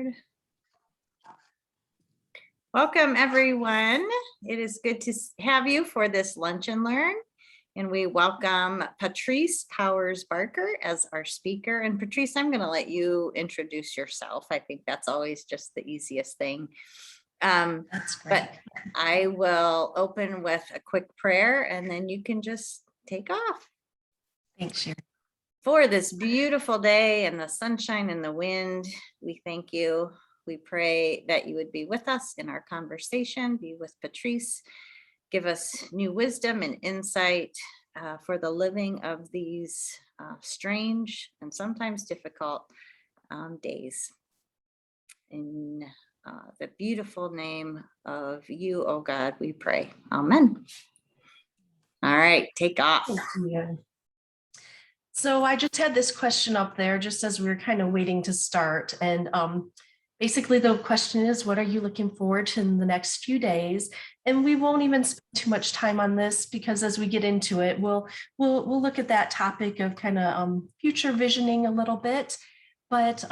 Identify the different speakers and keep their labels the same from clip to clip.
Speaker 1: forward. Welcome, everyone. It is good to have you for this Lunch and Learn. And we welcome Patrice Powers Barker as our speaker. And Patrice, I'm going to let you introduce yourself. I think that's always just the easiest thing.
Speaker 2: That's great.
Speaker 1: But I will open with a quick prayer and then you can just take off.
Speaker 2: Thanks, Sharon.
Speaker 1: For this beautiful day and the sunshine and the wind, we thank you. We pray that you would be with us in our conversation, be with Patrice, give us new wisdom and insight for the living of these strange and sometimes difficult days. In the beautiful name of you, oh God, we pray. Amen. All right, take off.
Speaker 2: Yeah. So I just had this question up there just as we were kind of waiting to start. And basically the question is, what are you looking forward to in the next few days? And we won't even spend too much time on this because as we get into it, we'll look at that topic of kind of future visioning a little bit. But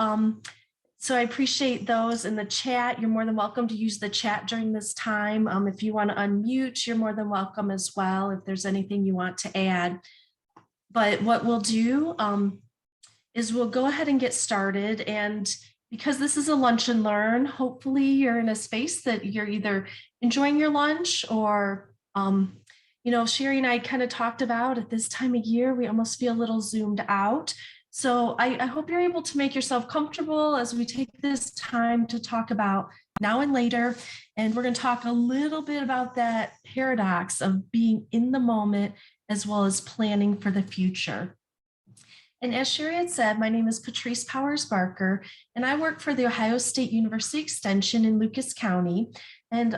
Speaker 2: so I appreciate those in the chat. You're more than welcome to use the chat during this time. If you want to unmute, you're more than welcome as well if there's anything you want to add. But what we'll do is we'll go ahead and get started. And because this is a lunch and learn, hopefully you're in a space that you're either enjoying your lunch or, Sherry and I kind of talked about at this time of year, we almost feel a little zoomed out. So I hope you're able to make yourself comfortable as we take this time to talk about now and later. And we're going to talk a little bit about that paradox of being in the moment as well as planning for the future. And as Sherry had said, my name is Patrice Powers Barker, and I work for the Ohio State University Extension in Lucas County. And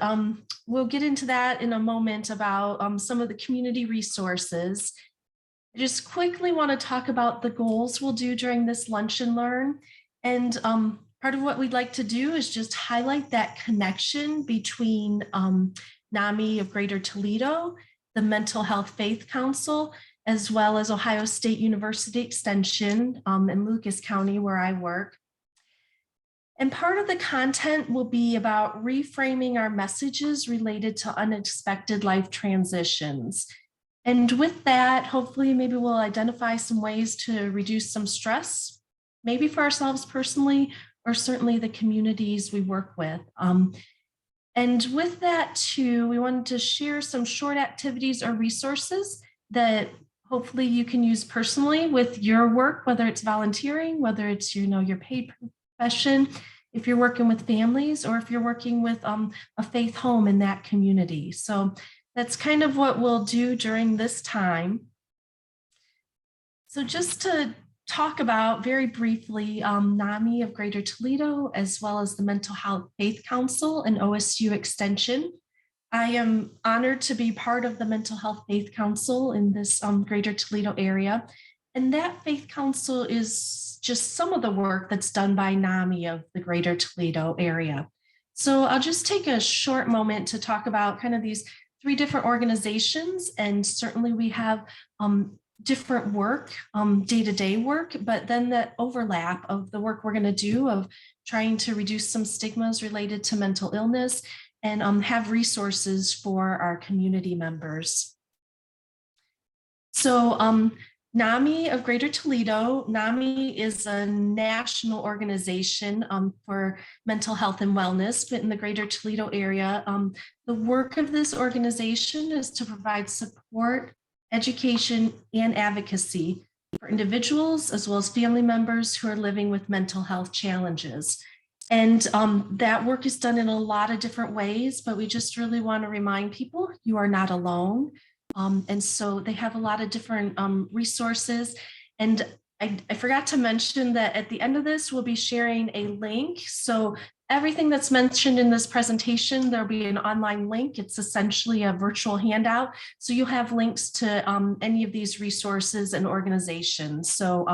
Speaker 2: we'll get into that in a moment about some of the community resources. I just quickly want to talk about the goals we'll do during this lunch and learn. And part of what we'd like to do is just highlight that connection between NAMI of Greater Toledo, the Mental Health Faith Council, as well as Ohio State University Extension in Lucas County, where I work. And part of the content will be about reframing our messages related to unexpected life transitions. And with that, hopefully, maybe we'll identify some ways to reduce some stress, maybe for ourselves personally, or certainly the communities we work with. And with that too, we wanted to share some short activities or resources that hopefully you can use personally with your work, whether it's volunteering, whether it's, your paid profession, if you're working with families, or if you're working with a faith home in that community. So that's kind of what we'll do during this time. So just to talk about very briefly NAMI of Greater Toledo, as well as the Mental Health Faith Council and OSU Extension. I am honored to be part of the Mental Health Faith Council in this Greater Toledo area. And that Faith Council is just some of the work that's done by NAMI of the Greater Toledo area. So I'll just take a short moment to talk about kind of these 3 different organizations. And certainly we have different work, day-to-day work, but then that overlap of the work we're going to do of trying to reduce some stigmas related to mental illness and have resources for our community members. So NAMI of Greater Toledo, NAMI is a national organization for mental health and wellness, but in the Greater Toledo area. The work of this organization is to provide support, education, and advocacy for individuals as well as family members who are living with mental health challenges. And that work is done in a lot of different ways, but we just really want to remind people you are not alone. And so they have a lot of different resources. And I forgot to mention that at the end of this, we'll be sharing a link. So everything that's mentioned in this presentation, there'll be an online link. It's essentially a virtual handout. So you'll have links to any of these resources and organizations. So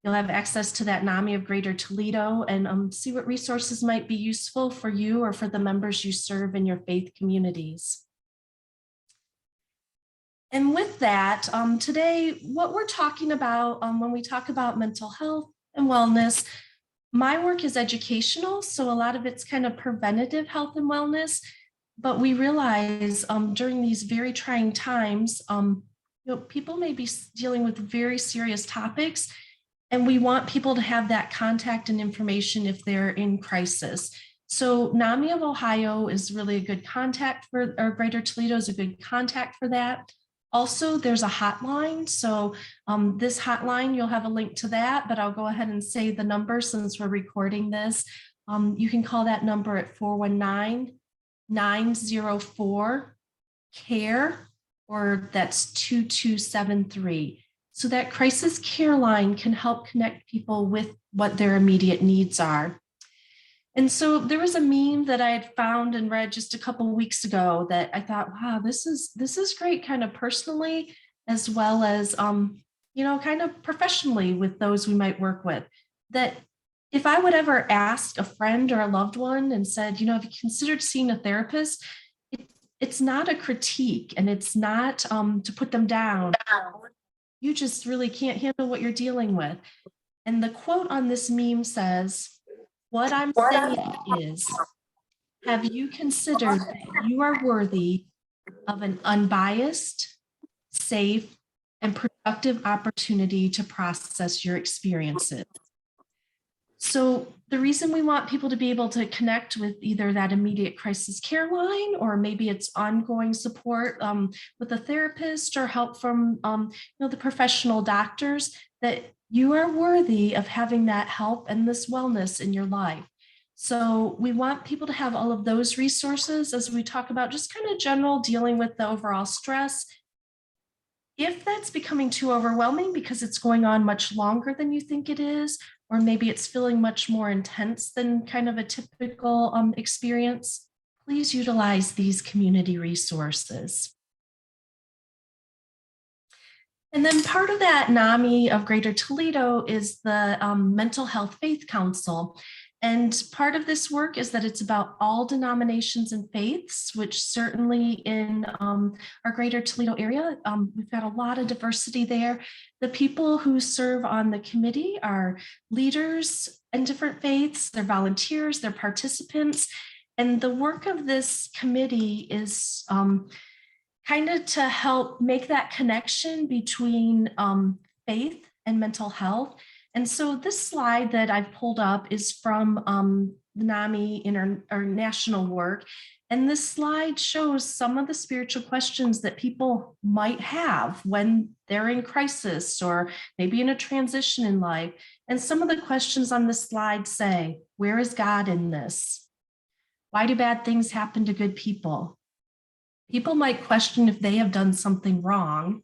Speaker 2: you'll have access to that NAMI of Greater Toledo and see what resources might be useful for you or for the members you serve in your faith communities. And with that, today, what we're talking about when we talk about mental health and wellness, my work is educational, so a lot of it's kind of preventative health and wellness. But we realize during these very trying times, people may be dealing with very serious topics, and we want people to have that contact and information if they're in crisis. So NAMI of Ohio is really a good contact for, or Greater Toledo is a good contact for that. Also, there's a hotline. So this hotline, you'll have a link to that, but I'll go ahead and say the number since we're recording this. You can call that number at 419-904-CARE, or that's 2273. So that crisis care line can help connect people with what their immediate needs are. And so there was a meme that I had found and read just a couple of weeks ago that I thought, wow, this is great, kind of personally, as well as kind of professionally with those we might work with. That if I would ever ask a friend or a loved one and said, have you considered seeing a therapist? It's not a critique, and it's not to put them down. You just really can't handle what you're dealing with. And the quote on this meme says, what I'm saying is, have you considered that you are worthy of an unbiased, safe, and productive opportunity to process your experiences? So the reason we want people to be able to connect with either that immediate crisis care line, or maybe it's ongoing support with a therapist or help from the professional doctors, that you are worthy of having that help and this wellness in your life. So we want people to have all of those resources as we talk about just kind of general dealing with the overall stress. If that's becoming too overwhelming because it's going on much longer than you think it is, or maybe it's feeling much more intense than kind of a typical experience, please utilize these community resources. And then part of that NAMI of Greater Toledo is the Mental Health Faith Council. And part of this work is that it's about all denominations and faiths, which certainly in our Greater Toledo area, we've got a lot of diversity there. The people who serve on the committee are leaders in different faiths, they're volunteers, they're participants. And the work of this committee is kind of to help make that connection between faith and mental health. And so this slide that I've pulled up is from the NAMI in our national work. And this slide shows some of the spiritual questions that people might have when they're in crisis or maybe in a transition in life. And some of the questions on this slide say, where is God in this? Why do bad things happen to good people? People might question if they have done something wrong.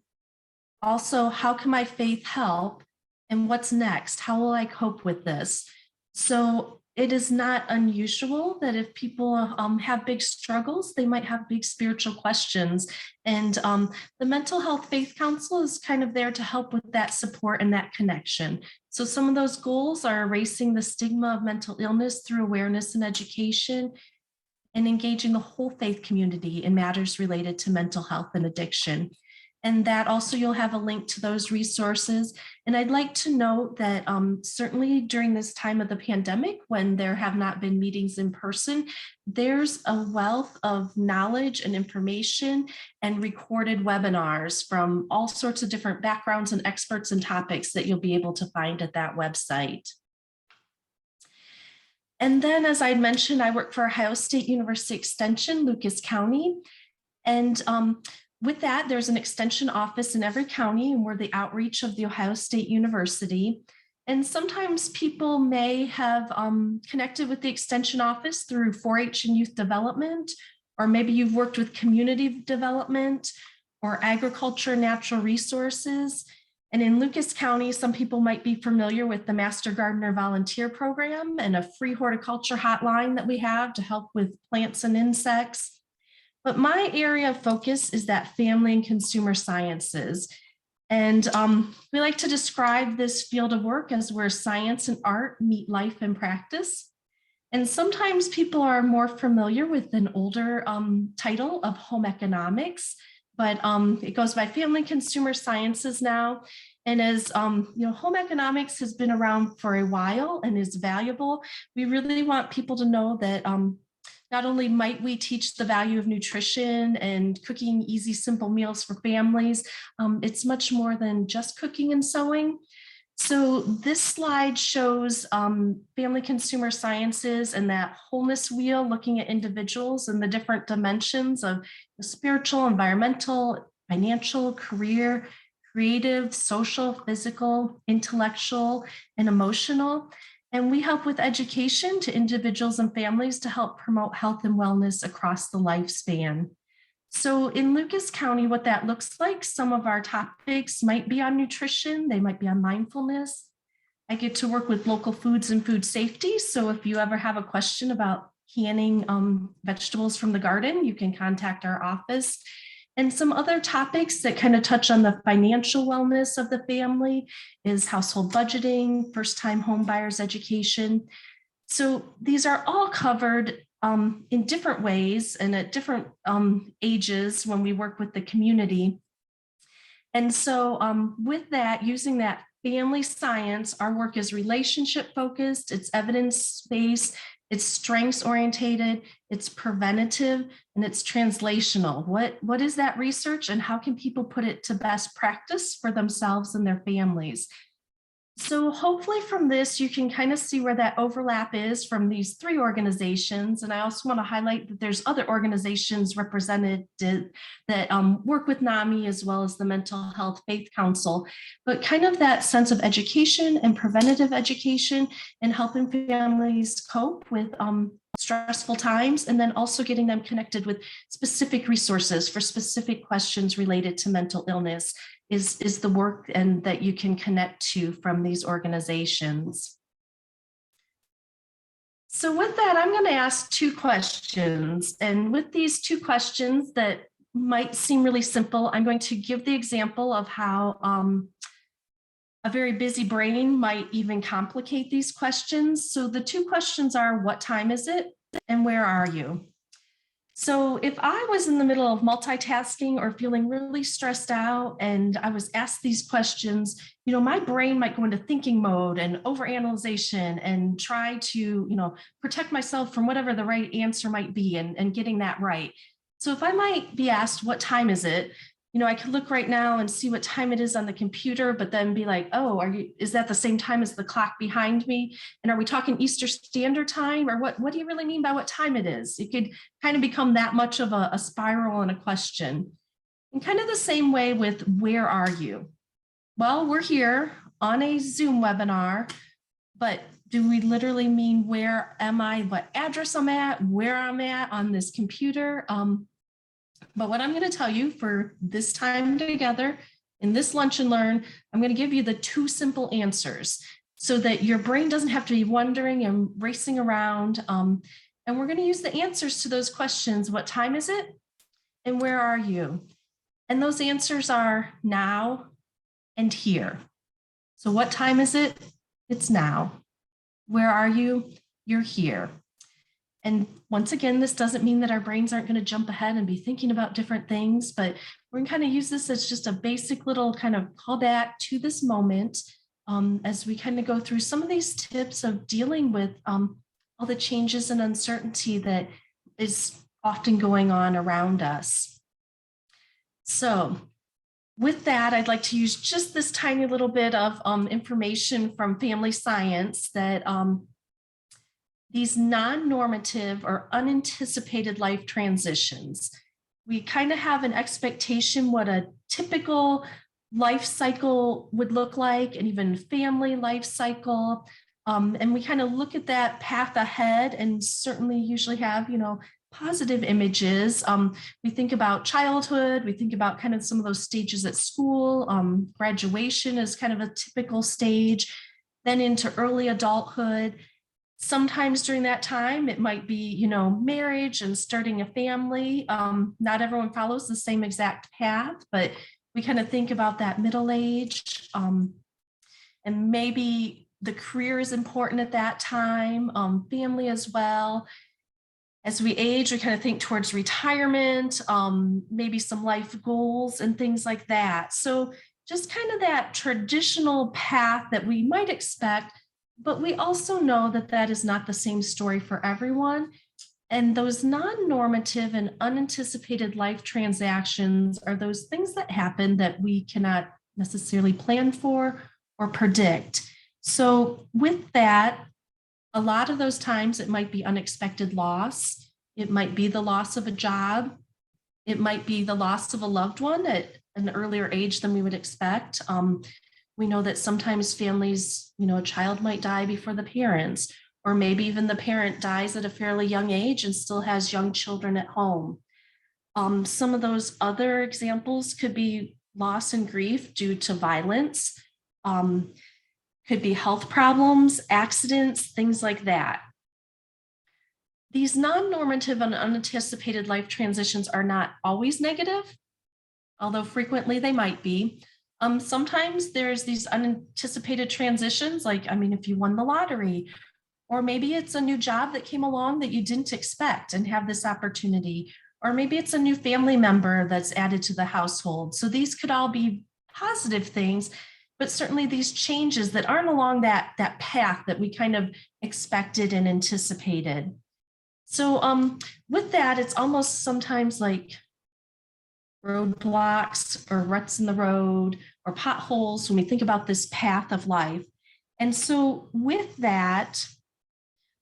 Speaker 2: Also, how can my faith help? And what's next? How will I cope with this? So it is not unusual that if people have big struggles, they might have big spiritual questions. And the Mental Health Faith Council is kind of there to help with that support and that connection. So some of those goals are erasing the stigma of mental illness through awareness and education, and engaging the whole faith community in matters related to mental health and addiction. And that also, you'll have a link to those resources. And I'd like to note that certainly during this time of the pandemic, when there have not been meetings in person, there's a wealth of knowledge and information and recorded webinars from all sorts of different backgrounds and experts and topics that you'll be able to find at that website. And then, as I mentioned, I work for Ohio State University Extension, Lucas County. And with that, there's an extension office in every county, and we're the outreach of the Ohio State University. And sometimes people may have connected with the extension office through 4-H and youth development, or maybe you've worked with community development or agriculture, natural resources. And in Lucas County, some people might be familiar with the Master Gardener Volunteer Program and a free horticulture hotline that we have to help with plants and insects. But my area of focus is that family and consumer sciences. And we like to describe this field of work as where science and art meet life and practice. And sometimes people are more familiar with an older title of home economics, but it goes by family and consumer sciences now. And as home economics has been around for a while and is valuable, we really want people to know that not only might we teach the value of nutrition and cooking easy, simple meals for families, it's much more than just cooking and sewing. So this slide shows family consumer sciences and that wholeness wheel, looking at individuals and the different dimensions of the spiritual, environmental, financial, career, creative, social, physical, intellectual, and emotional. And we help with education to individuals and families to help promote health and wellness across the lifespan. So in Lucas County, what that looks like, some of our topics might be on nutrition, they might be on mindfulness. I get to work with local foods and food safety. So if you ever have a question about canning vegetables from the garden, you can contact our office. And some other topics that kind of touch on the financial wellness of the family is household budgeting, first-time home buyers education. So these are all covered in different ways and at different ages when we work with the community. And so with that, using that family science, our work is relationship focused, it's evidence-based, it's strengths orientated, it's preventative, and it's translational. What is that research and how can people put it to best practice for themselves and their families? So hopefully from this, you can kind of see where that overlap is from these three organizations. And I also want to highlight that there's other organizations represented that work with NAMI as well as the Mental Health Faith Council, but kind of that sense of education and preventative education and helping families cope with stressful times, and then also getting them connected with specific resources for specific questions related to mental illness is the work and that you can connect to from these organizations. So with that, I'm going to ask two questions. And with these two questions that might seem really simple, I'm going to give the example of how a very busy brain might even complicate these questions. So the two questions are, what time is it and where are you? So if I was in the middle of multitasking or feeling really stressed out and I was asked these questions, my brain might go into thinking mode and overanalyzation and try to, protect myself from whatever the right answer might be and getting that right. So if I might be asked, what time is it? I could look right now and see what time it is on the computer, but then be like, oh, is that the same time as the clock behind me? And are we talking Eastern Standard Time, or what do you really mean by what time it is? It could kind of become that much of a spiral and a question. And kind of the same way with where are you? Well, we're here on a Zoom webinar, but do we literally mean where am I, what address I'm at, where I'm at on this computer? But what I'm going to tell you for this time together in this Lunch and Learn, I'm going to give you the two simple answers so that your brain doesn't have to be wondering and racing around. And we're going to use the answers to those questions. What time is it? And where are you? And those answers are now and here. So what time is it? It's now. Where are you? You're here. And once again, this doesn't mean that our brains aren't going to jump ahead and be thinking about different things, but we're going to kind of use this as just a basic little kind of callback to this moment as we kind of go through some of these tips of dealing with all the changes and uncertainty that is often going on around us. So with that, I'd like to use just this tiny little bit of information from family science that these non-normative or unanticipated life transitions. We kind of have an expectation what a typical life cycle would look like, and even family life cycle. And we kind of look at that path ahead and certainly usually have, positive images. We think about childhood, we think about kind of some of those stages at school. Graduation is kind of a typical stage, then into early adulthood. Sometimes during that time, it might be, marriage and starting a family. Not everyone follows the same exact path, but we kind of think about that middle age. And maybe the career is important at that time, family as well. As we age, we kind of think towards retirement, maybe some life goals and things like that. So just kind of that traditional path that we might expect, but we also know that that is not the same story for everyone. And those non-normative and unanticipated life transactions are those things that happen that we cannot necessarily plan for or predict. So with that, a lot of those times it might be unexpected loss. It might be the loss of a job. It might be the loss of a loved one at an earlier age than we would expect. We know that sometimes families, a child might die before the parents, or maybe even the parent dies at a fairly young age and still has young children at home. Some of those other examples could be loss and grief due to violence, could be health problems, accidents, things like that. These non-normative and unanticipated life transitions are not always negative, although frequently they might be. Sometimes there's these unanticipated transitions, like, if you won the lottery, or maybe it's a new job that came along that you didn't expect and have this opportunity, or maybe it's a new family member that's added to the household. So these could all be positive things, but certainly these changes that aren't along that path that we kind of expected and anticipated. So with that, it's almost sometimes like roadblocks or ruts in the road or potholes when we think about this path of life. And so with that,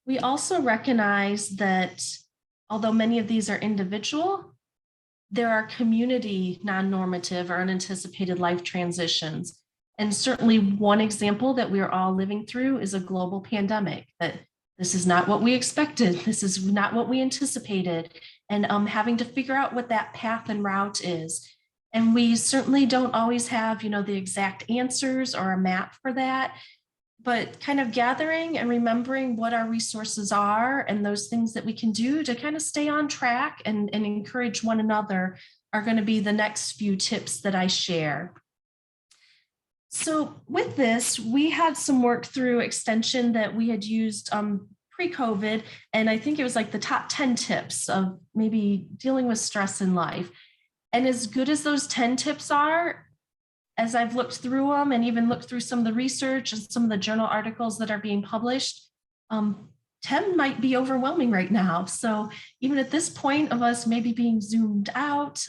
Speaker 2: we also recognize that although many of these are individual, there are community non-normative or unanticipated life transitions. And certainly one example that we are all living through is a global pandemic, that this is not what we expected. This is not what we anticipated. And having to figure out what that path and route is. And we certainly don't always have, the exact answers or a map for that, but kind of gathering and remembering what our resources are and those things that we can do to kind of stay on track and encourage one another are going to be the next few tips that I share. So with this, we had some work through extension that we had used pre-COVID, and I think it was like the top 10 tips of maybe dealing with stress in life. And as good as those 10 tips are, as I've looked through them and even looked through some of the research and some of the journal articles that are being published, 10 might be overwhelming right now. So even at this point of us maybe being zoomed out,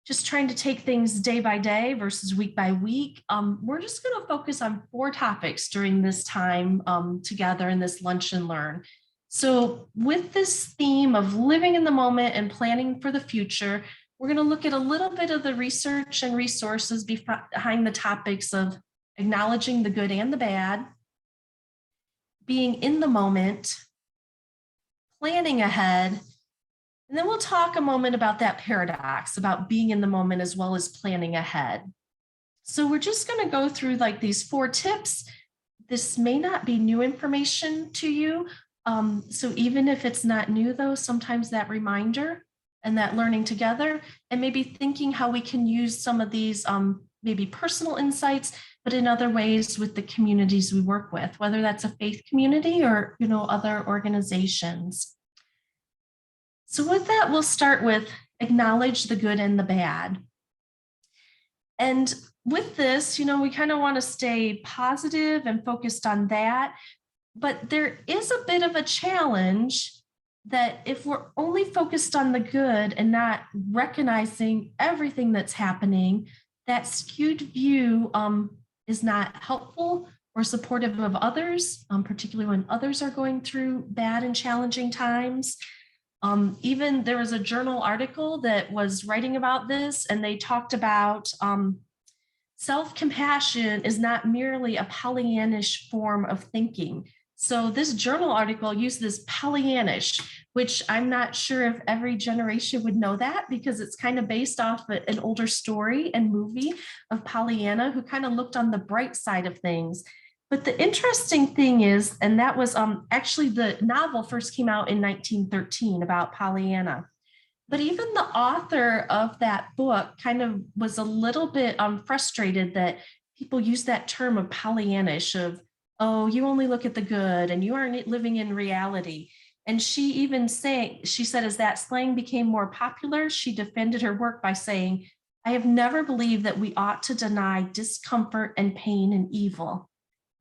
Speaker 2: just trying to take things day by day versus week by week, we're just going to focus on 4 topics during this time together in this lunch and learn. So with this theme of living in the moment and planning for the future, we're going to look at a little bit of the research and resources behind the topics of acknowledging the good and the bad, being in the moment, planning ahead, and then we'll talk a moment about that paradox, about being in the moment as well as planning ahead. So we're just going to go through like these 4 tips. This may not be new information to you. So even if it's not new though, sometimes that reminder and that learning together and maybe thinking how we can use some of these maybe personal insights, but in other ways with the communities we work with, whether that's a faith community or, other organizations. So with that, we'll start with acknowledge the good and the bad. And with this, we kind of want to stay positive and focused on that. But there is a bit of a challenge that if we're only focused on the good and not recognizing everything that's happening, that skewed view is not helpful or supportive of others, particularly when others are going through bad and challenging times. Even there was a journal article that was writing about this, and they talked about self-compassion is not merely a Pollyannish form of thinking. So this journal article used this Pollyannish, which I'm not sure if every generation would know that because it's kind of based off an older story and movie of Pollyanna who kind of looked on the bright side of things. But the interesting thing is, and that was actually the novel first came out in 1913 about Pollyanna. But even the author of that book kind of was a little bit frustrated that people use that term of Pollyannish of, oh, you only look at the good and you aren't living in reality. And she said, as that slang became more popular, she defended her work by saying, I have never believed that we ought to deny discomfort and pain and evil.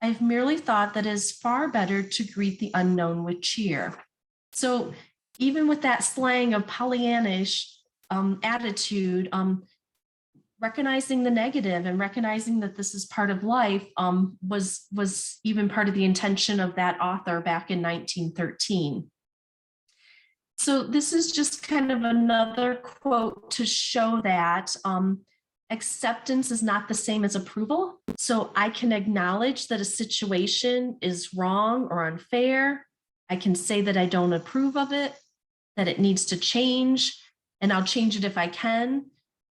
Speaker 2: I have merely thought that it is far better to greet the unknown with cheer. So even with that slang of Pollyannish attitude, recognizing the negative and recognizing that this is part of life was even part of the intention of that author back in 1913. So this is just kind of another quote to show that acceptance is not the same as approval. So I can acknowledge that a situation is wrong or unfair. I can say that I don't approve of it, that it needs to change, and I'll change it if I can.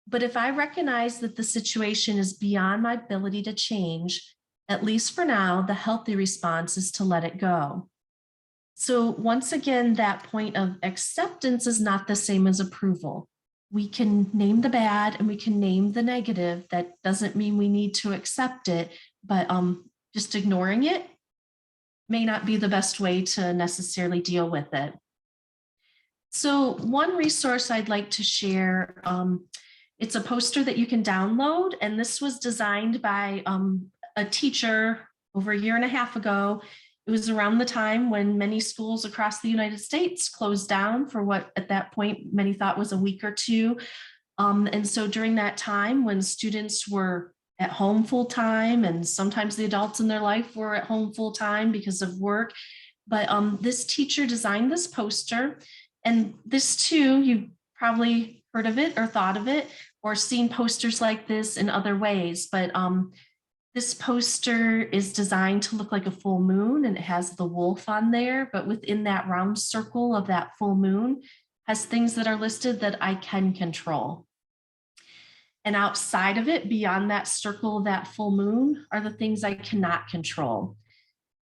Speaker 2: But if I recognize that the situation is beyond my ability to change, at least for now, the healthy response is to let it go. So once again, that point of acceptance is not the same as approval. We can name the bad and we can name the negative. That doesn't mean we need to accept it, but just ignoring it may not be the best way to necessarily deal with it. So one resource I'd like to share, it's a poster that you can download, and this was designed by a teacher over a year and a half ago. It was around the time when many schools across the United States closed down for what at that point many thought was a week or two. And so during that time when students were at home full time, and sometimes the adults in their life were at home full time because of work, but this teacher designed this poster. And this too, you probably heard of it or thought of it or seen posters like this in other ways, but this poster is designed to look like a full moon, and it has the wolf on there, but within that round circle of that full moon has things that are listed that I can control. And outside of it, beyond that circle of that full moon, are the things I cannot control.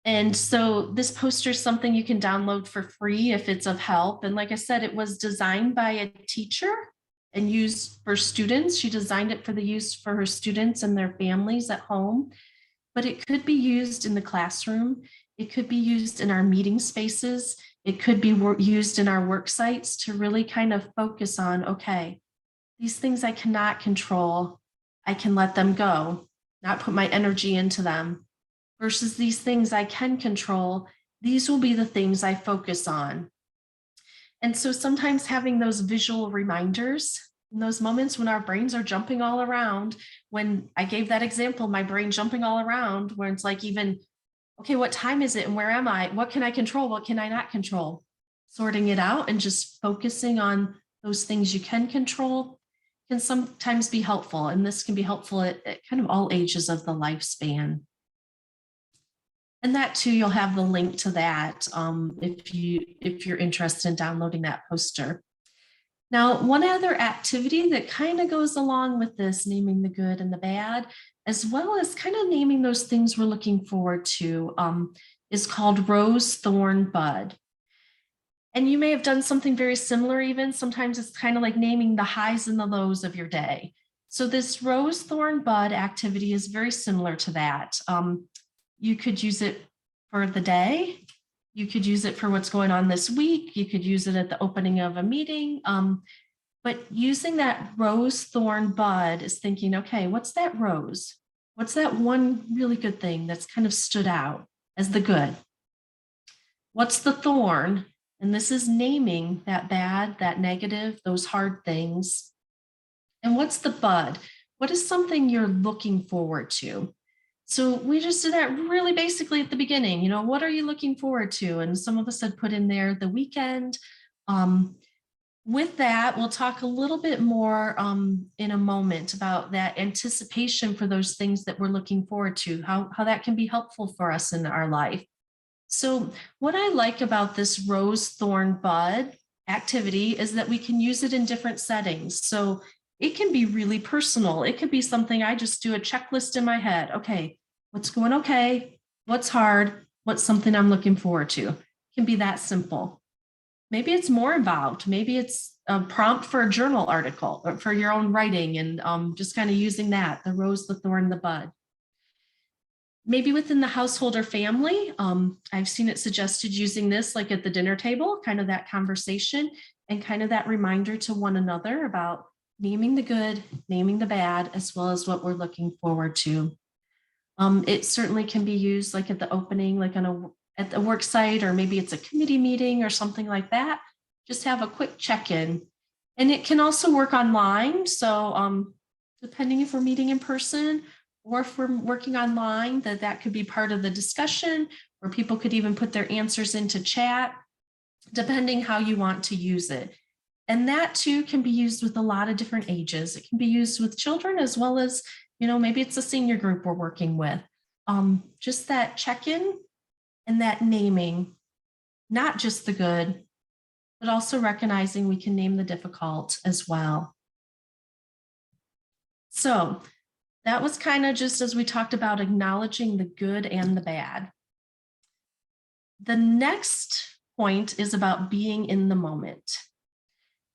Speaker 2: And so this poster is something you can download for free if it's of help. And like I said, it was designed by a teacher and used for students. She designed it for the use for her students and their families at home, but it could be used in the classroom. It could be used in our meeting spaces. It could be used in our work sites to really kind of focus on, okay, these things I cannot control, I can let them go, not put my energy into them, versus these things I can control, these will be the things I focus on. And so sometimes having those visual reminders in those moments when our brains are jumping all around, when I gave that example, my brain jumping all around, where it's like even, okay, what time is it and where am I? What can I control? What can I not control? Sorting it out and just focusing on those things you can control can sometimes be helpful. And this can be helpful at kind of all ages of the lifespan. And that too, you'll have the link to that if you're interested in downloading that poster. Now, one other activity that kind of goes along with this, naming the good and the bad, as well as kind of naming those things we're looking forward to, is called Rose, Thorn, Bud. And you may have done something very similar even. Sometimes it's kind of like naming the highs and the lows of your day. So this Rose, Thorn, Bud activity is very similar to that. You could use it for the day. You could use it for what's going on this week. You could use it at the opening of a meeting. But using that rose, thorn, bud is thinking, okay, what's that rose? What's that one really good thing that's kind of stood out as the good? What's the thorn? And this is naming that bad, that negative, those hard things. And what's the bud? What is something you're looking forward to? So we just did that really basically at the beginning, you know, what are you looking forward to? And some of us had put in there the weekend. With that, we'll talk a little bit more in a moment about that anticipation for those things that we're looking forward to, how that can be helpful for us in our life. So what I like about this rose, thorn, bud activity is that we can use it in different settings. So it can be really personal. It could be something I just do a checklist in my head. Okay, what's going okay? What's hard? What's something I'm looking forward to? It can be that simple. Maybe it's more involved. Maybe it's a prompt for a journal article or for your own writing and just kind of using that, the rose, the thorn, the bud. Maybe within the household or family, I've seen it suggested using this like at the dinner table, kind of that conversation and kind of that reminder to one another about naming the good, naming the bad, as well as what we're looking forward to. It certainly can be used like at the opening, like at the work site, or maybe it's a committee meeting or something like that. Just have a quick check-in. And it can also work online. So depending if we're meeting in person or if we're working online, that could be part of the discussion, or people could even put their answers into chat, depending how you want to use it. And that too can be used with a lot of different ages. It can be used with children as well as, maybe it's a senior group we're working with. Just that check-in and that naming, not just the good, but also recognizing we can name the difficult as well. So that was kind of just as we talked about acknowledging the good and the bad. The next point is about being in the moment.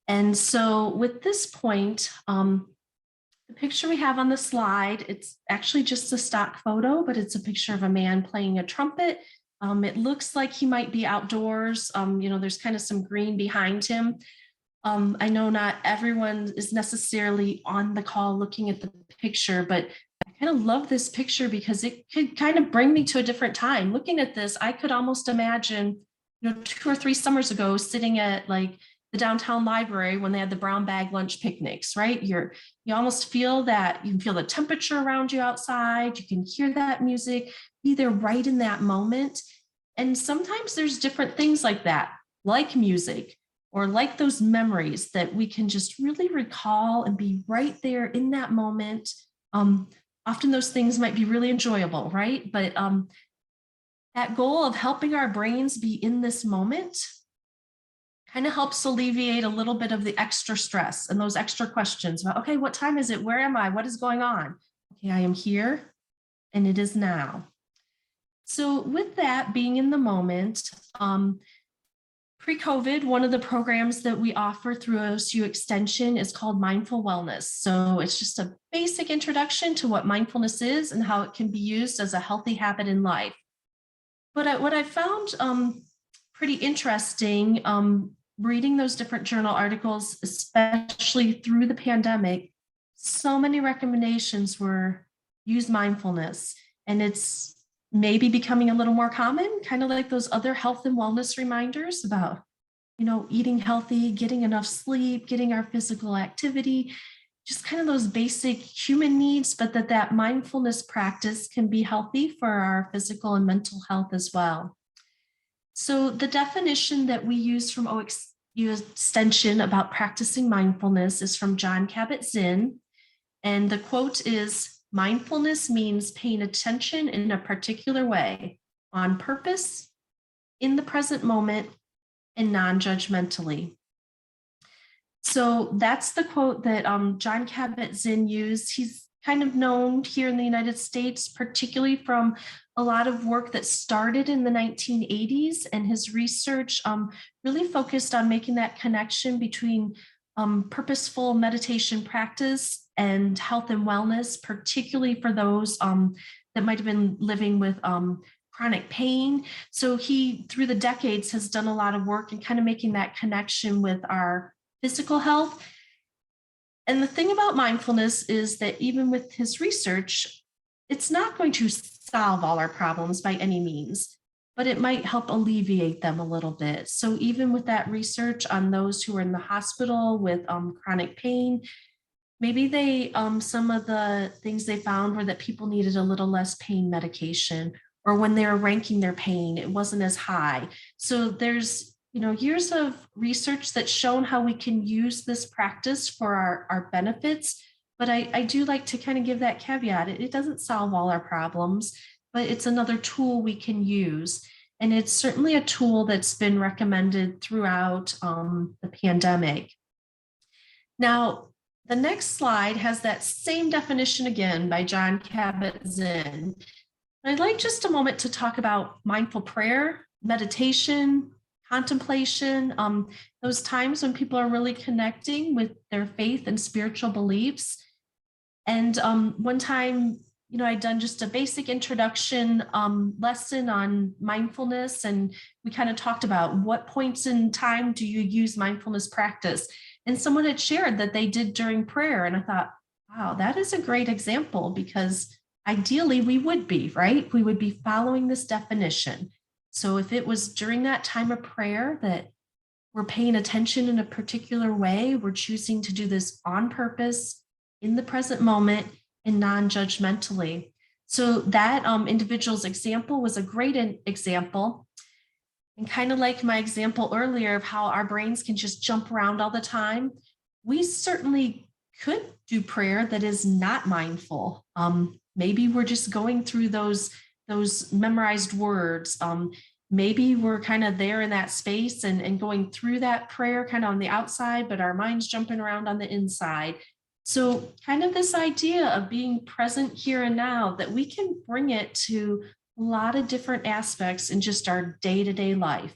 Speaker 2: And so with this point, the picture we have on the slide, it's actually just a stock photo, but it's a picture of a man playing a trumpet. It looks like he might be outdoors. There's kind of some green behind him. I know not everyone is necessarily on the call looking at the picture, but I kind of love this picture because it could kind of bring me to a different time. Looking at this, I could almost imagine, 2 or 3 summers ago, sitting at like the downtown library when they had the brown bag lunch picnics, right? You almost feel that, you can feel the temperature around you outside, you can hear that music, be there right in that moment. And sometimes there's different things like that, like music, or like those memories that we can just really recall and be right there in that moment. Often those things might be really enjoyable, right? But that goal of helping our brains be in this moment kind of helps alleviate a little bit of the extra stress and those extra questions about, okay, what time is it? Where am I? What is going on? Okay, I am here and it is now. So with that, being in the moment, pre-COVID, one of the programs that we offer through OSU Extension is called Mindful Wellness. So it's just a basic introduction to what mindfulness is and how it can be used as a healthy habit in life. But what I found pretty interesting, reading those different journal articles, especially through the pandemic, so many recommendations were use mindfulness. And it's maybe becoming a little more common, kind of like those other health and wellness reminders about, eating healthy, getting enough sleep, getting our physical activity, just kind of those basic human needs, but that mindfulness practice can be healthy for our physical and mental health as well. So the definition that we use from OSU Extension about practicing mindfulness is from Jon Kabat-Zinn. And the quote is, mindfulness means paying attention in a particular way, on purpose, in the present moment, and non-judgmentally. So that's the quote that Jon Kabat-Zinn used. He's kind of known here in the United States, particularly from a lot of work that started in the 1980s, and his research really focused on making that connection between purposeful meditation practice and health and wellness, particularly for those that might have been living with chronic pain. So he, through the decades, has done a lot of work in kind of making that connection with our physical health. And the thing about mindfulness is that even with his research, it's not going to solve all our problems by any means, but it might help alleviate them a little bit. So even with that research on those who are in the hospital with chronic pain, maybe they, some of the things they found were that people needed a little less pain medication, or when they were ranking their pain, it wasn't as high. So there's, years of research that's shown how we can use this practice for our benefits. But I do like to kind of give that caveat. It doesn't solve all our problems, but it's another tool we can use. And it's certainly a tool that's been recommended throughout the pandemic. Now, the next slide has that same definition again by Jon Kabat-Zinn. I'd like just a moment to talk about mindful prayer, meditation, contemplation, those times when people are really connecting with their faith and spiritual beliefs. And one time, I'd done just a basic introduction lesson on mindfulness, and we kind of talked about what points in time do you use mindfulness practice. And someone had shared that they did during prayer. And I thought, wow, that is a great example, because ideally we would be, right? We would be following this definition. So if it was during that time of prayer that we're paying attention in a particular way, we're choosing to do this on purpose, in the present moment, and non-judgmentally. So that individual's example was a great example. And kind of like my example earlier of how our brains can just jump around all the time, we certainly could do prayer that is not mindful. Maybe we're just going through those memorized words. Maybe we're kind of there in that space and going through that prayer kind of on the outside, but our mind's jumping around on the inside. So kind of this idea of being present here and now, that we can bring it to a lot of different aspects in just our day-to-day life.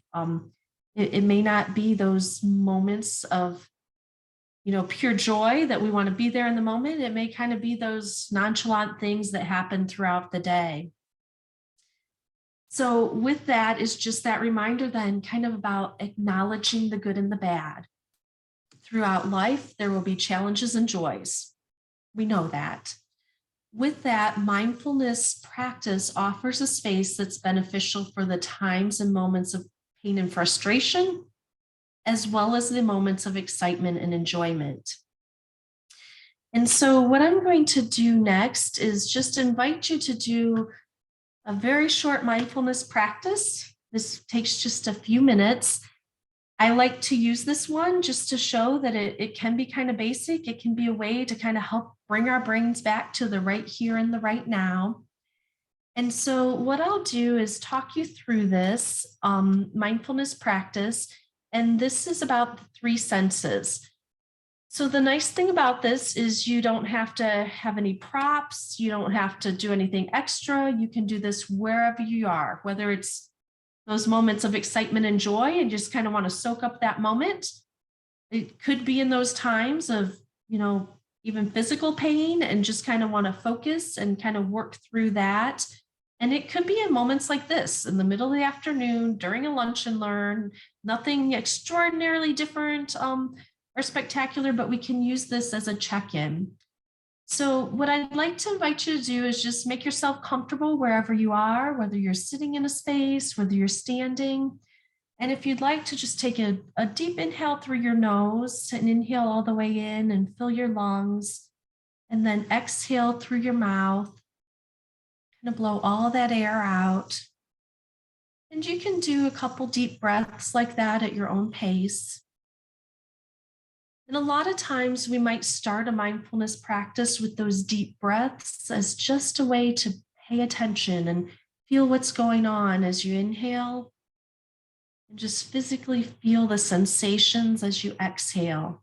Speaker 2: It may not be those moments of, pure joy that we want to be there in the moment. It may kind of be those nonchalant things that happen throughout the day. So with that is just that reminder then kind of about acknowledging the good and the bad. Throughout life, there will be challenges and joys. We know that. With that, mindfulness practice offers a space that's beneficial for the times and moments of pain and frustration, as well as the moments of excitement and enjoyment. And so what I'm going to do next is just invite you to do a very short mindfulness practice. This takes just a few minutes. I like to use this one just to show that it can be kind of basic. It can be a way to kind of help bring our brains back to the right here and the right now. And so what I'll do is talk you through this mindfulness practice. And this is about the three senses. So the nice thing about this is you don't have to have any props. You don't have to do anything extra. You can do this wherever you are, whether it's those moments of excitement and joy and just kind of want to soak up that moment. It could be in those times of, even physical pain and just kind of want to focus and kind of work through that. And it could be in moments like this, in the middle of the afternoon, during a lunch and learn, nothing extraordinarily different or spectacular, but we can use this as a check-in. So what I'd like to invite you to do is just make yourself comfortable wherever you are, whether you're sitting in a space, whether you're standing. And if you'd like to just take a deep inhale through your nose and inhale all the way in and fill your lungs, and then exhale through your mouth, kind of blow all that air out. And you can do a couple deep breaths like that at your own pace. And a lot of times we might start a mindfulness practice with those deep breaths as just a way to pay attention and feel what's going on as you inhale. And just physically feel the sensations as you exhale.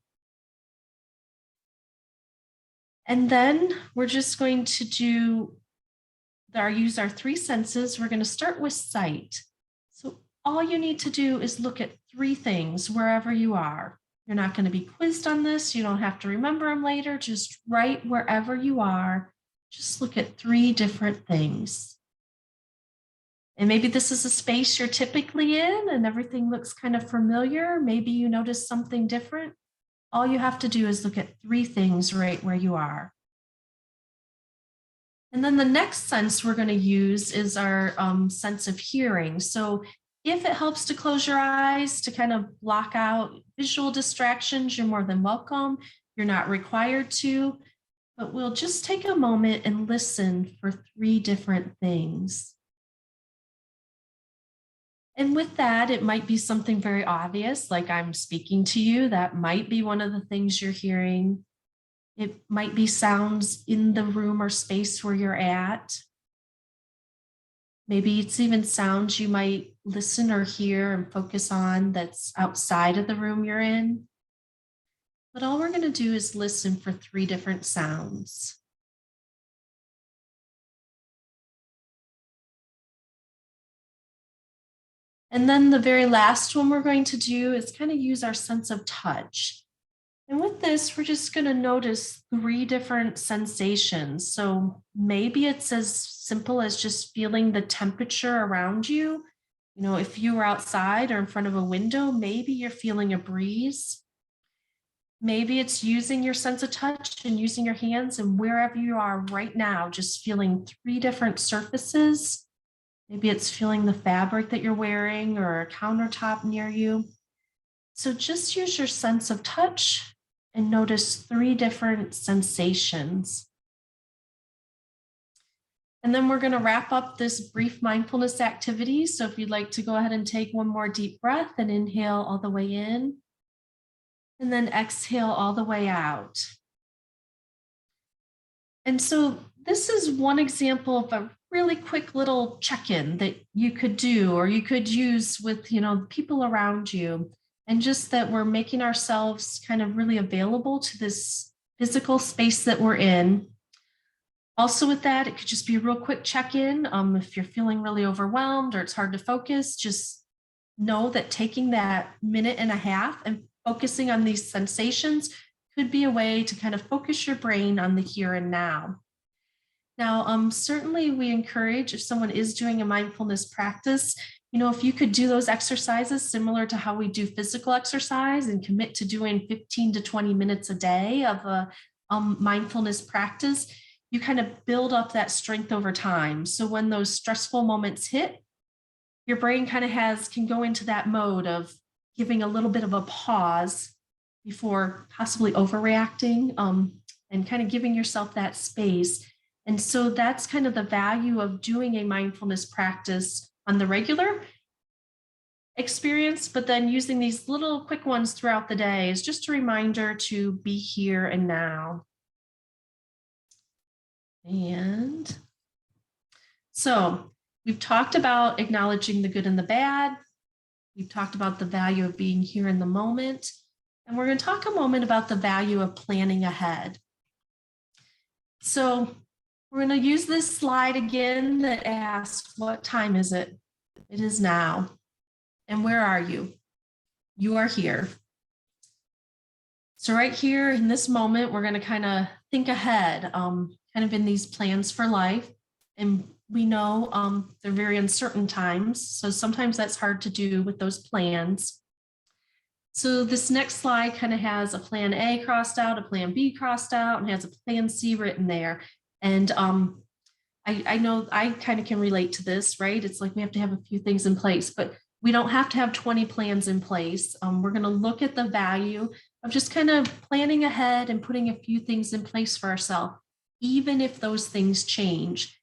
Speaker 2: And then we're just going to use our three senses. We're going to start with sight. So all you need to do is look at three things wherever you are. You're not going to be quizzed on this. You don't have to remember them later. Just right wherever you are, just look at three different things. And maybe this is a space you're typically in and everything looks kind of familiar. Maybe you notice something different. All you have to do is look at three things right where you are. And then the next sense we're going to use is our sense of hearing. So if it helps to close your eyes to kind of block out visual distractions, you're more than welcome. You're not required to, but we'll just take a moment and listen for three different things. And with that, it might be something very obvious, like I'm speaking to you. That might be one of the things you're hearing. It might be sounds in the room or space where you're at. Maybe it's even sounds you might listen or hear and focus on that's outside of the room you're in. But all we're going to do is listen for three different sounds. And then the very last one we're going to do is kind of use our sense of touch. And with this, we're just going to notice three different sensations. So maybe it's as simple as just feeling the temperature around you. If you were outside or in front of a window, maybe you're feeling a breeze. Maybe it's using your sense of touch and using your hands, and wherever you are right now, just feeling 3 different surfaces. Maybe it's feeling the fabric that you're wearing or a countertop near you. So just use your sense of touch and notice 3 different sensations. And then we're going to wrap up this brief mindfulness activity. So if you'd like to go ahead and take one more deep breath and inhale all the way in, and then exhale all the way out. And so this is one example of a really quick little check-in that you could do, or you could use with, people around you. And just that we're making ourselves kind of really available to this physical space that we're in. Also with that, it could just be a real quick check-in. If you're feeling really overwhelmed or it's hard to focus, just know that taking that minute and a half and focusing on these sensations could be a way to kind of focus your brain on the here and now. Now, certainly we encourage, if someone is doing a mindfulness practice, if you could do those exercises similar to how we do physical exercise and commit to doing 15 to 20 minutes a day of a mindfulness practice, you kind of build up that strength over time. So when those stressful moments hit, your brain kind of can go into that mode of giving a little bit of a pause before possibly overreacting, and kind of giving yourself that space. And so that's kind of the value of doing a mindfulness practice on the regular experience, but then using these little quick ones throughout the day is just a reminder to be here and now. And so we've talked about acknowledging the good and the bad. We've talked about the value of being here in the moment. And we're going to talk a moment about the value of planning ahead. So we're going to use this slide again that asks, what time is it? It is now. And where are you? You are here. So right here in this moment, we're going to kind of think ahead, kind of in these plans for life. And we know they're very uncertain times. So sometimes that's hard to do with those plans. So this next slide kind of has a plan A crossed out, a plan B crossed out, and has a plan C written there. And I know I kind of can relate to this, right? It's like we have to have a few things in place, but we don't have to have 20 plans in place. We're going to look at the value of just kind of planning ahead and putting a few things in place for ourselves, even if those things change.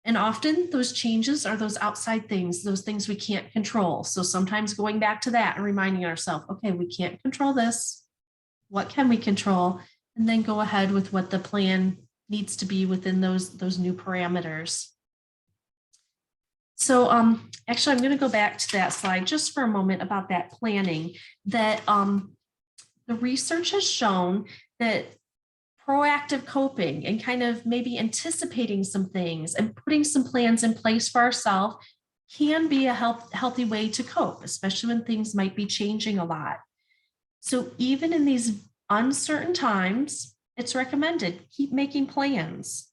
Speaker 2: And often those changes are those outside things, those things we can't control. So sometimes going back to that and reminding ourselves, okay, we can't control this. What can we control? And then go ahead with what the plan needs to be within those new parameters. So actually, I'm going to go back to that slide just for a moment about that planning, that the research has shown that proactive coping and kind of maybe anticipating some things and putting some plans in place for ourselves can be a healthy way to cope, especially when things might be changing a lot. So even in these uncertain times, it's recommended keep making plans.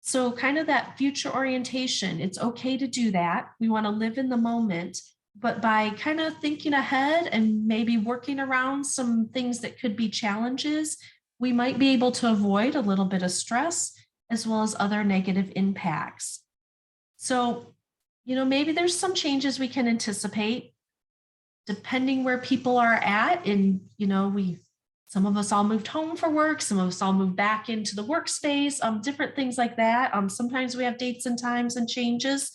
Speaker 2: So kind of that future orientation, it's okay to do that. We want to live in the moment, but by kind of thinking ahead and maybe working around some things that could be challenges, we might be able to avoid a little bit of stress as well as other negative impacts. So, maybe there's some changes we can anticipate depending where people are at. And, some of us all moved home for work. Some of us all moved back into the workspace, different things like that. Sometimes we have dates and times and changes.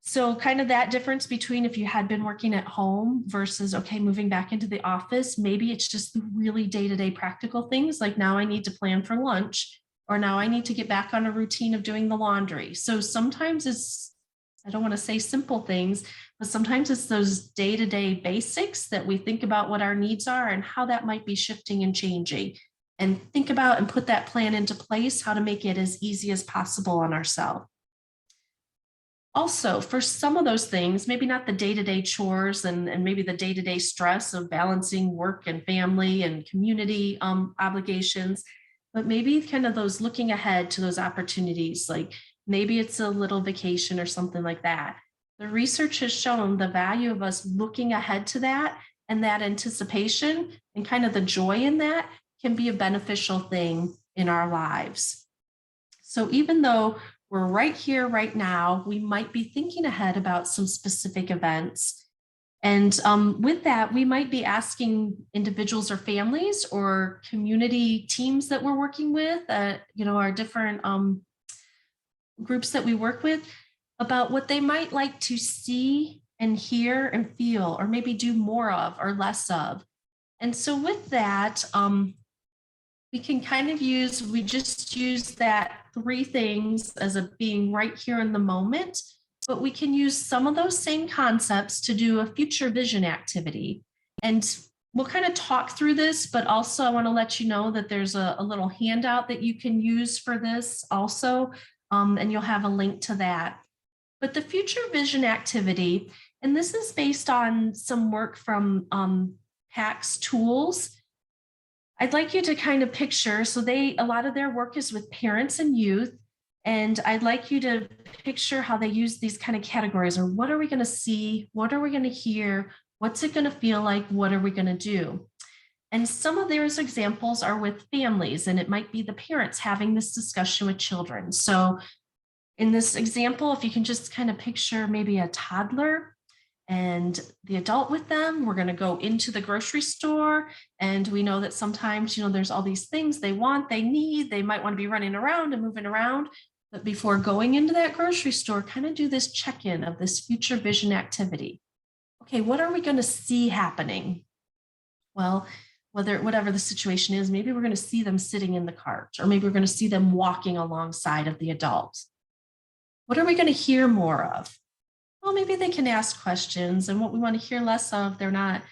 Speaker 2: So kind of that difference between if you had been working at home versus, okay, moving back into the office, maybe it's just the really day-to-day practical things like now I need to plan for lunch, or now I need to get back on a routine of doing the laundry. So sometimes it's, I don't want to say simple things, but sometimes it's those day-to-day basics that we think about what our needs are and how that might be shifting and changing, and think about and put that plan into place, how to make it as easy as possible on ourselves. Also, for some of those things, maybe not the day-to-day chores and maybe the day-to-day stress of balancing work and family and community obligations, but maybe kind of those looking ahead to those opportunities, like maybe it's a little vacation or something like that. The research has shown the value of us looking ahead to that And that anticipation and kind of the joy in that can be a beneficial thing in our lives. So even though we're right here, right now, we might be thinking ahead about some specific events. And with that, we might be asking individuals or families or community teams that we're working with, our different groups that we work with, about what they might like to see and hear and feel, or maybe do more of or less of. And so with that, we can kind of we just use that 3 things as a being right here in the moment, but we can use some of those same concepts to do a future vision activity. And we'll kind of talk through this, but also I want to let you know that there's a little handout that you can use for this also, and you'll have a link to that. But the future vision activity, and this is based on some work from PAC's tools. I'd like you to kind of picture, so a lot of their work is with parents and youth, and I'd like you to picture how they use these kind of categories, or what are we going to see? What are we going to hear? What's it going to feel like? What are we going to do? And some of those examples are with families, and it might be the parents having this discussion with children. So in this example, if you can just kind of picture maybe a toddler and the adult with them, we're going to go into the grocery store. And we know that sometimes, there's all these things they want, they need, they might want to be running around and moving around. But before going into that grocery store, kind of do this check-in of this future vision activity. Okay, what are we going to see happening? Well, whatever the situation is, maybe we're going to see them sitting in the cart, or maybe we're going to see them walking alongside of the adult. What are we going to hear more of? Well, maybe they can ask questions, and what we want to hear less of, they're not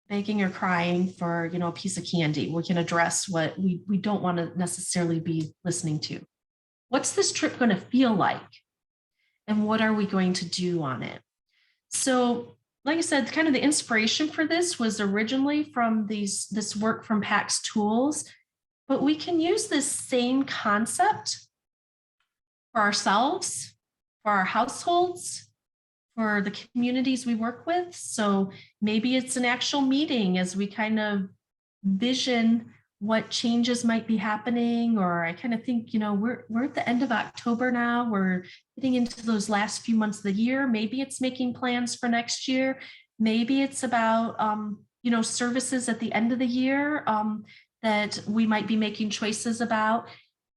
Speaker 2: begging or crying for, a piece of candy. We can address what we don't want to necessarily be listening to. What's this trip going to feel like? And what are we going to do on it? So, like I said, kind of the inspiration for this was originally from this work from PAC's tools, but we can use this same concept for ourselves, for our households, for the communities we work with. So maybe it's an actual meeting as we kind of vision what changes might be happening, or I kind of think, we're at the end of October now, we're getting into those last few months of the year. Maybe it's making plans for next year. Maybe it's about, services at the end of the year that we might be making choices about.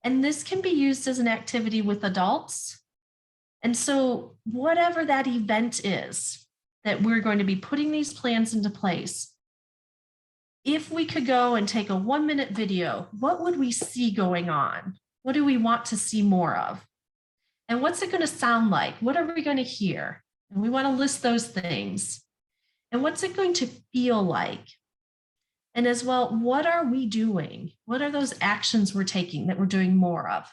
Speaker 2: And this can be used as an activity with adults. And so whatever that event is that we're going to be putting these plans into place, if we could go and take a 1-minute video, what would we see going on? What do we want to see more of? And what's it going to sound like? What are we going to hear? And we want to list those things. And what's it going to feel like? And as well, what are we doing? What are those actions we're taking that we're doing more of?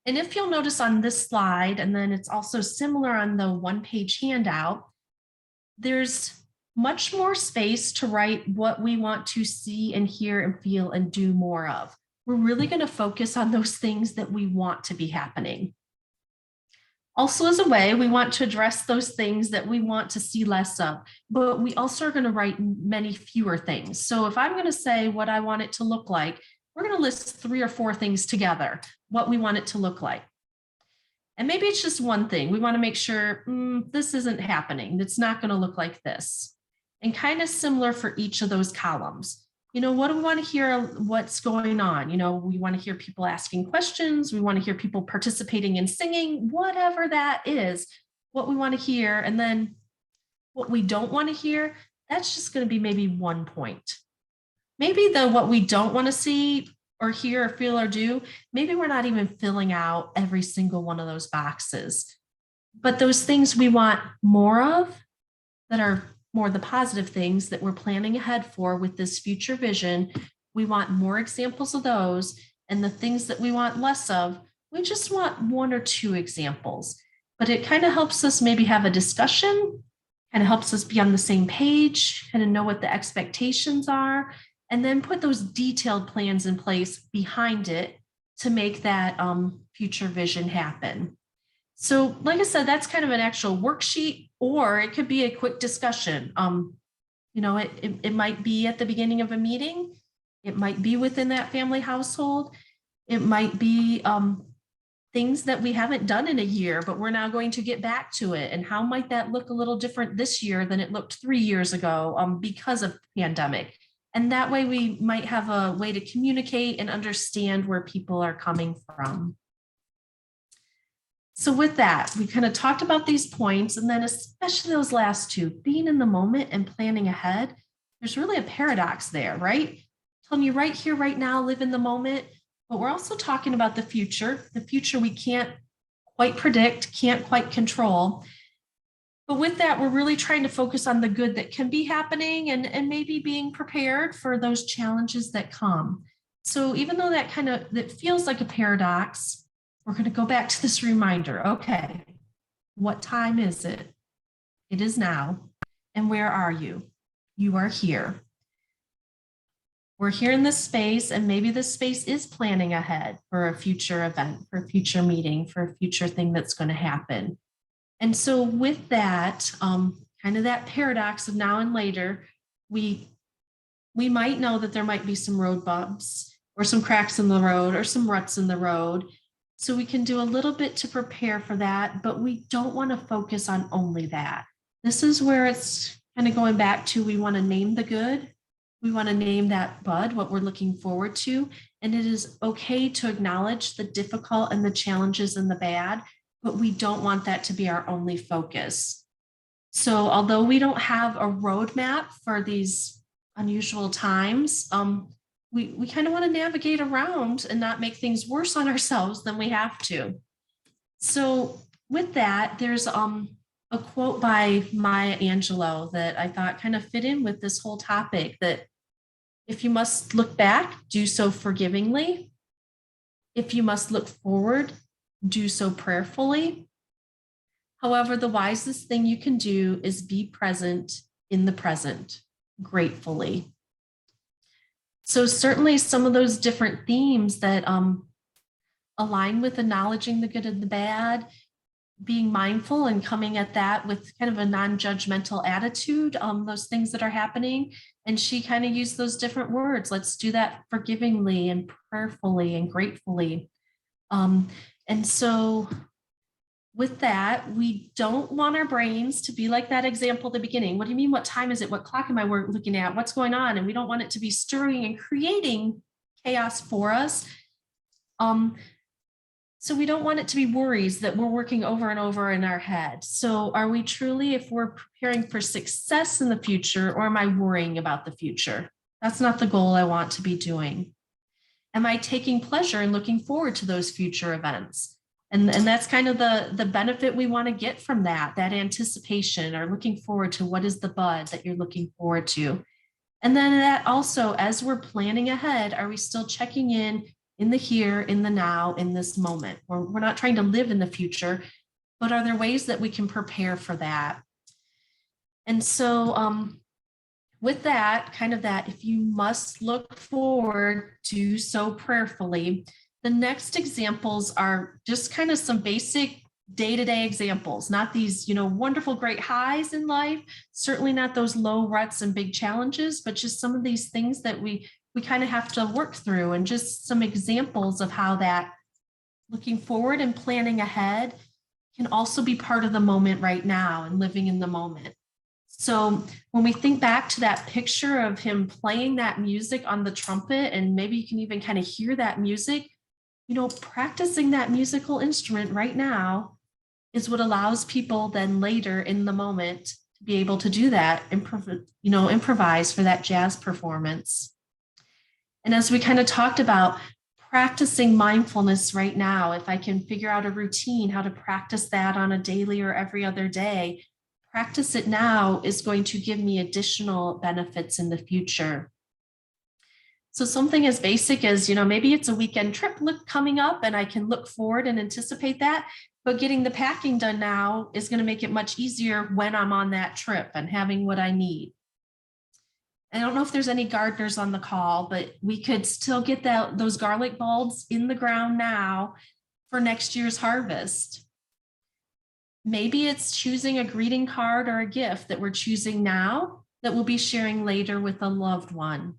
Speaker 2: And if you'll notice on this slide, and then it's also similar on the 1-page handout, there's much more space to write what we want to see and hear and feel and do more of. We're really going to focus on those things that we want to be happening. Also, as a way, we want to address those things that we want to see less of, but we also are going to write many fewer things. So if I'm going to say what I want it to look like, we're going to list 3 or 4 things together, what we want it to look like. And maybe it's just one thing. We want to make sure this isn't happening. It's not going to look like this. And kind of similar for each of those columns. What do we want to hear? What's going on? We want to hear people asking questions. We want to hear people participating in singing, whatever that is, what we want to hear. And then what we don't want to hear, that's just going to be maybe 1 point. Maybe what we don't want to see or hear or feel or do, maybe we're not even filling out every single one of those boxes. But those things we want more of, that are more the positive things that we're planning ahead for with this future vision, we want more examples of those. And the things that we want less of, we just want 1 or 2 examples. But it kind of helps us maybe have a discussion, kind of helps us be on the same page, kind of know what the expectations are, and then put those detailed plans in place behind it to make that future vision happen. So like I said, that's kind of an actual worksheet, or it could be a quick discussion. It might be at the beginning of a meeting. It might be within that family household. It might be things that we haven't done in a year, but we're now going to get back to it. And how might that look a little different this year than it looked 3 years ago because of the pandemic? And that way we might have a way to communicate and understand where people are coming from. So with that, we kind of talked about these points, and then especially those last two, being in the moment and planning ahead. There's really a paradox there, right? Telling you right here, right now, live in the moment, but we're also talking about the future we can't quite predict, can't quite control. But with that, we're really trying to focus on the good that can be happening and maybe being prepared for those challenges that come. So even though that feels like a paradox, we're going to go back to this reminder. Okay, what time is it? It is now. And where are you? You are here. We're here in this space, and maybe this space is planning ahead for a future event, for a future meeting, for a future thing that's going to happen. And so with that, kind of that paradox of now and later, we might know that there might be some road bumps or some cracks in the road or some ruts in the road. So we can do a little bit to prepare for that, but we don't want to focus on only that. This is where it's kind of going back to, we want to name the good. We want to name that bud, what we're looking forward to. And it is okay to acknowledge the difficult and the challenges and the bad, but we don't want that to be our only focus. So although we don't have a roadmap for these unusual times, we kind of want to navigate around and not make things worse on ourselves than we have to. So with that, there's a quote by Maya Angelou that I thought kind of fit in with this whole topic, that if you must look back, do so forgivingly. If you must look forward, do so prayerfully. However, the wisest thing you can do is be present in the present, gratefully. So certainly some of those different themes that align with acknowledging the good and the bad, being mindful and coming at that with kind of a non-judgmental attitude, those things that are happening. And she kind of used those different words. Let's do that forgivingly and prayerfully and gratefully. And so with that, we don't want our brains to be like that example at the beginning. What do you mean? What time is it? What clock am I looking at? What's going on? And we don't want it to be stirring and creating chaos for us. So we don't want it to be worries that we're working over and over in our head. So are we truly, if we're preparing for success in the future, or am I worrying about the future? That's not the goal I want to be doing. Am I taking pleasure in looking forward to those future events? And that's kind of the benefit we want to get from that anticipation, or looking forward to what is the bud that you're looking forward to. And then that also, as we're planning ahead, are we still checking in the here, in the now, in this moment? We're not trying to live in the future, but are there ways that we can prepare for that? And so with that, kind of that, if you must look forward, do so prayerfully. The next examples are just kind of some basic day-to-day examples, not these, wonderful, great highs in life, certainly not those low ruts and big challenges, but just some of these things that we kind of have to work through, and just some examples of how that looking forward and planning ahead can also be part of the moment right now and living in the moment. So when we think back to that picture of him playing that music on the trumpet, and maybe you can even kind of hear that music, practicing that musical instrument right now is what allows people then later in the moment to be able to do that, improvise for that jazz performance. And as we kind of talked about, practicing mindfulness right now, if I can figure out a routine, how to practice that on a daily or every other day, practice it now is going to give me additional benefits in the future. So something as basic as, maybe it's a weekend trip coming up and I can look forward and anticipate that, but getting the packing done now is going to make it much easier when I'm on that trip and having what I need. I don't know if there's any gardeners on the call, but we could still get those garlic bulbs in the ground now for next year's harvest. Maybe it's choosing a greeting card or a gift that we're choosing now that we'll be sharing later with a loved one.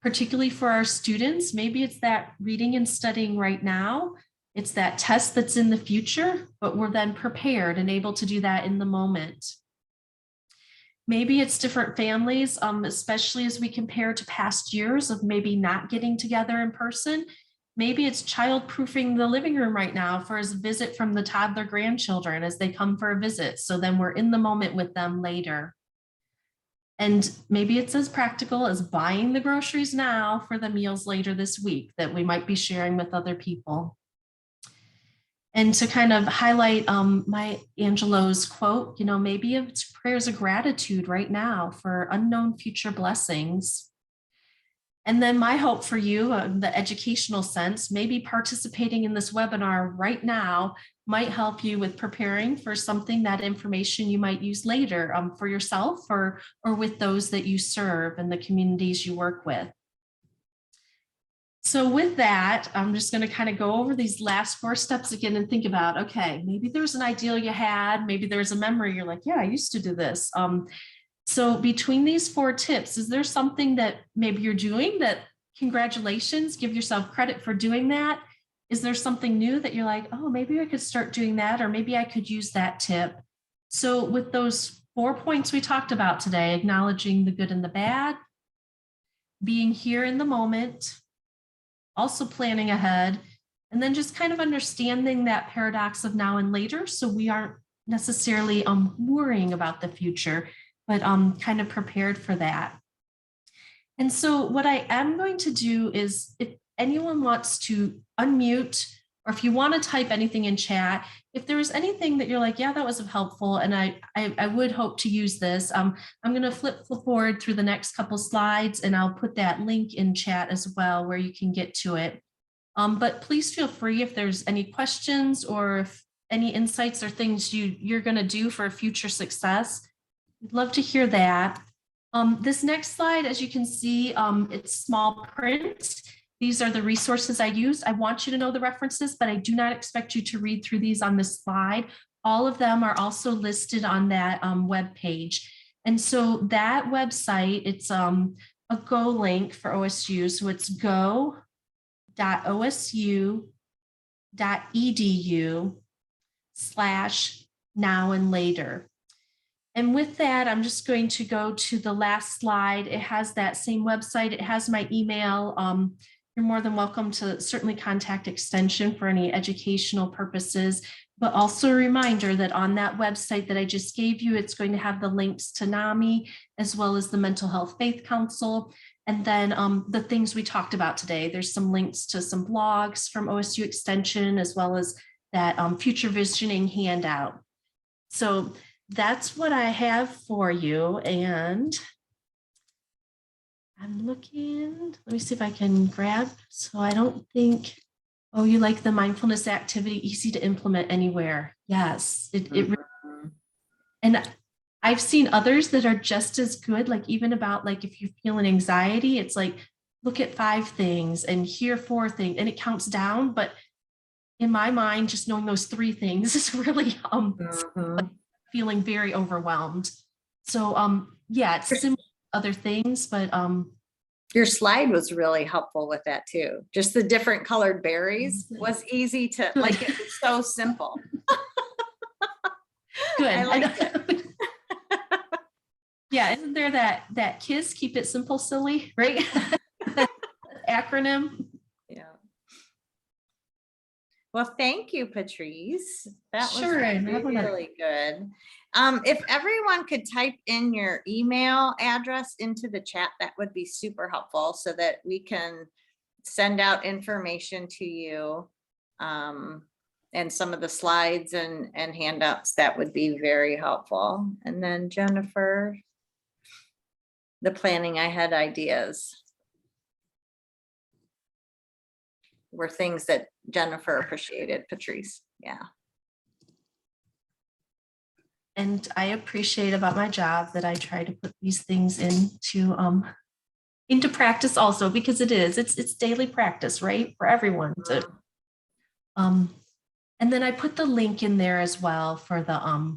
Speaker 2: Particularly for our students, maybe it's that reading and studying right now. It's that test that's in the future, but we're then prepared and able to do that in the moment. Maybe it's different families, especially as we compare to past years of maybe not getting together in person. Maybe it's child-proofing the living room right now for a visit from the toddler grandchildren as they come for a visit. So then we're in the moment with them later. And maybe it's as practical as buying the groceries now for the meals later this week that we might be sharing with other people. And to kind of highlight my Angelou's quote, maybe it's prayers of gratitude right now for unknown future blessings. And then my hope for you, the educational sense, maybe participating in this webinar right now might help you with preparing for something, that information you might use later for yourself or with those that you serve and the communities you work with. So with that, I'm just going to kind of go over these last 4 steps again and think about, okay, maybe there's an ideal you had, maybe there's a memory you're like, yeah, I used to do this. So between these 4 tips, is there something that maybe you're doing that, congratulations, give yourself credit for doing that? Is there something new that you're like, oh, maybe I could start doing that, or maybe I could use that tip? So with those 4 points we talked about today, acknowledging the good and the bad, being here in the moment, also planning ahead, and then just kind of understanding that paradox of now and later, so we aren't necessarily worrying about the future, but kind of prepared for that. And so what I am going to do is, if anyone wants to unmute, or if you want to type anything in chat, if there was anything that you're like, yeah, that was helpful, and I would hope to use this, I'm going to flip forward through the next couple slides, and I'll put that link in chat as well where you can get to it. But please feel free if there's any questions or if any insights or things you're going to do for future success. I'd love to hear that. This next slide, as you can see, it's small print. These are the resources I use. I want you to know the references, but I do not expect you to read through these on this slide. All of them are also listed on that web page. And so that website, it's a Go link for OSU. So it's go.osu.edu/now and later. And with that, I'm just going to go to the last slide. It has that same website. It has my email. You're more than welcome to certainly contact Extension for any educational purposes, but also a reminder that on that website that I just gave you, it's going to have the links to NAMI as well as the Mental Health Faith Council. And then the things we talked about today. There's some links to some blogs from OSU Extension, as well as that future visioning handout. So that's what I have for you. And I'm looking, let me see if I can grab. So I don't think, oh, you like the mindfulness activity, easy to implement anywhere. Yes, and I've seen others that are just as good, like even about like if you feel an anxiety, it's like, look at 5 things and here 4 things, and it counts down. But in my mind, just knowing those 3 things is really feeling very overwhelmed. So yeah, it's similar to other things, but
Speaker 1: your slide was really helpful with that too. Just the different colored berries was easy to like. It was so simple.
Speaker 2: Good.
Speaker 1: I liked it.
Speaker 2: Yeah, isn't there that KISS, keep it simple, silly, right? Acronym.
Speaker 1: Yeah. Well, thank you, Patrice. That was
Speaker 2: Sure,
Speaker 1: really good. If everyone could type in your email address into the chat, that would be super helpful so that we can send out information to you. And some of the slides and handouts, that would be very helpful. And then Jennifer, the planning ahead ideas were things that Jennifer appreciated, Patrice. Yeah.
Speaker 2: And I appreciate about my job that I try to put these things into practice also, because it's daily practice, right? For everyone to, and then I put the link in there as well for the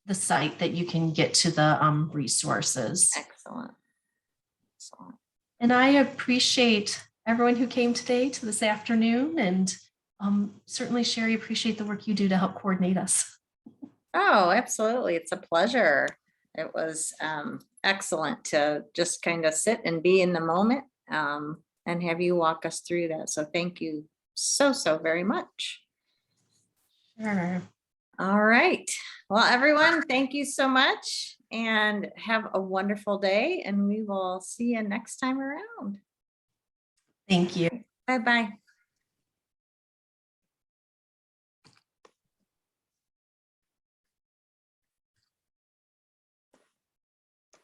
Speaker 2: the site that you can get to the resources.
Speaker 1: Excellent. Excellent.
Speaker 2: And I appreciate everyone who came today to this afternoon, and certainly Sherry, appreciate the work you do to help coordinate us.
Speaker 1: Oh, absolutely. It's a pleasure. It was excellent to just kind of sit and be in the moment and have you walk us through that. So thank you so very much.
Speaker 2: Sure.
Speaker 1: All right. Well, everyone, thank you so much and have a wonderful day. And we will see you next time around.
Speaker 2: Thank you.
Speaker 1: Bye-bye.